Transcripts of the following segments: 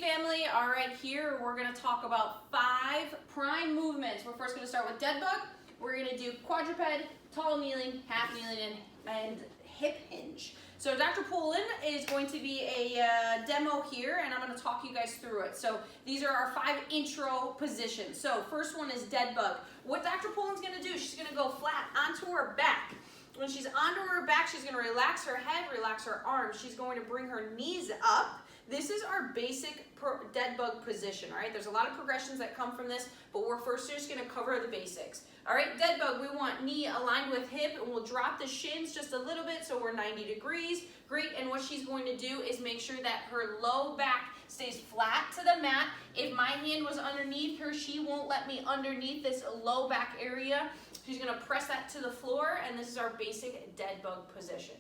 family. All right, here we're going to talk about 5 prime movements. We're first going to start with Deadbug. We're going to do quadruped, tall kneeling, half kneeling, and hip hinge. So Dr. Poland is going to be a demo here, and I'm going to talk you guys through it. So these are our 5 intro positions. So first one is Deadbug. What Dr. Poland's going to do, she's going to go flat onto her back. When she's onto her back, she's going to relax her head, relax her arms. She's going to bring her knees up. This is our basic Deadbug position, all right? There's a lot of progressions that come from this, but we're first just going to cover the basics. All right, Deadbug, we want knee aligned with hip, and we'll drop the shins just a little bit so we're 90 degrees. Great, and what she's going to do is make sure that her low back stays flat to the mat. If my hand was underneath her, she won't let me underneath this low back area. She's going to press that to the floor, and this is our basic Deadbug position.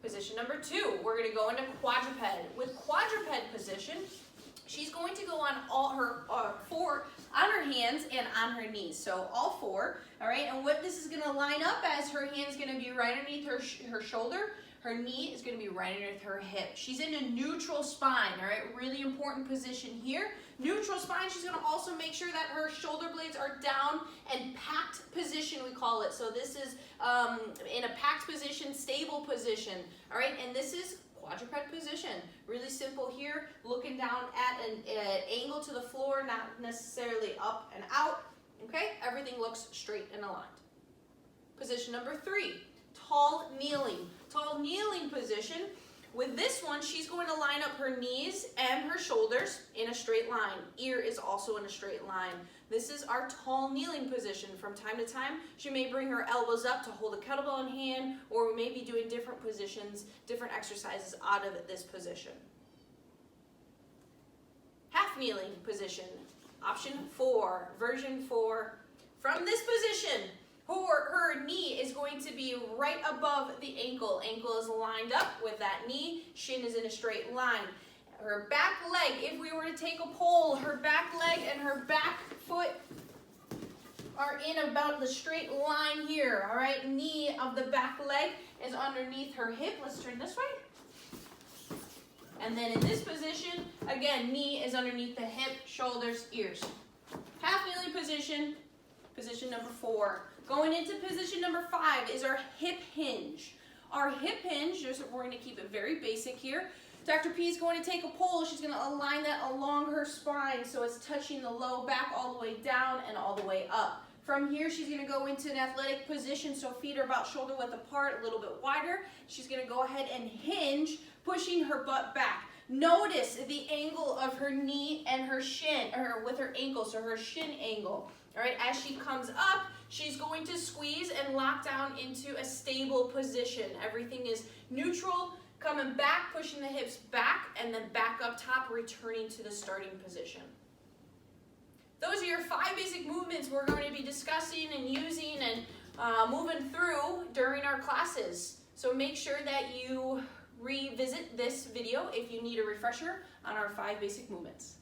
Position number 2, we're going to go into quadruped. With quadruped position, she's going to go on all her 4 on her hands and on her knees. So all 4, all right? And what this is going to line up as, her hand's going to be right underneath her shoulder. Her knee is going to be right underneath her hip. She's in a neutral spine, all right? Really important position here. Neutral spine, she's going to also make sure that her shoulder blades are down and packed position, we call it. So this is in a packed position, stable position, all right? And this is quadruped position. Really simple here, looking down at an angle to the floor, not necessarily up and out, okay? Everything looks straight and aligned. Position number 3, tall kneeling. Tall kneeling position. With this one, she's going to line up her knees and her shoulders in a straight line. Ear is also in a straight line. This is our tall kneeling position. From time to time, she may bring her elbows up to hold a kettlebell in hand, or we may be doing different positions, different exercises out of this position. Half kneeling position. Option 4, version 4. From this position, her knee is going to be right above the ankle. Ankle is lined up with that knee. Shin is in a straight line. Her back leg, if we were to take a poll, her back leg and her back foot are in about the straight line here, all right? Knee of the back leg is underneath her hip. Let's turn this way. And then in this position, again, knee is underneath the hip, shoulders, ears. Half kneeling position, position number 4. Going into position number 5 is our hip hinge. Our hip hinge, we're going to keep it very basic here. Dr. P is going to take a pole. She's going to align that along her spine so it's touching the low back all the way down and all the way up. From here, she's going to go into an athletic position, so feet are about shoulder width apart, a little bit wider. She's going to go ahead and hinge, pushing her butt back. Notice the angle of her knee and her shin, or with her ankle, so her shin angle. All right, as she comes up, she's going to squeeze and lock down into a stable position. Everything is neutral, coming back, pushing the hips back, and then back up top, returning to the starting position. Those are your 5 basic movements we're going to be discussing and using and moving through during our classes. So make sure that you revisit this video if you need a refresher on our 5 basic movements.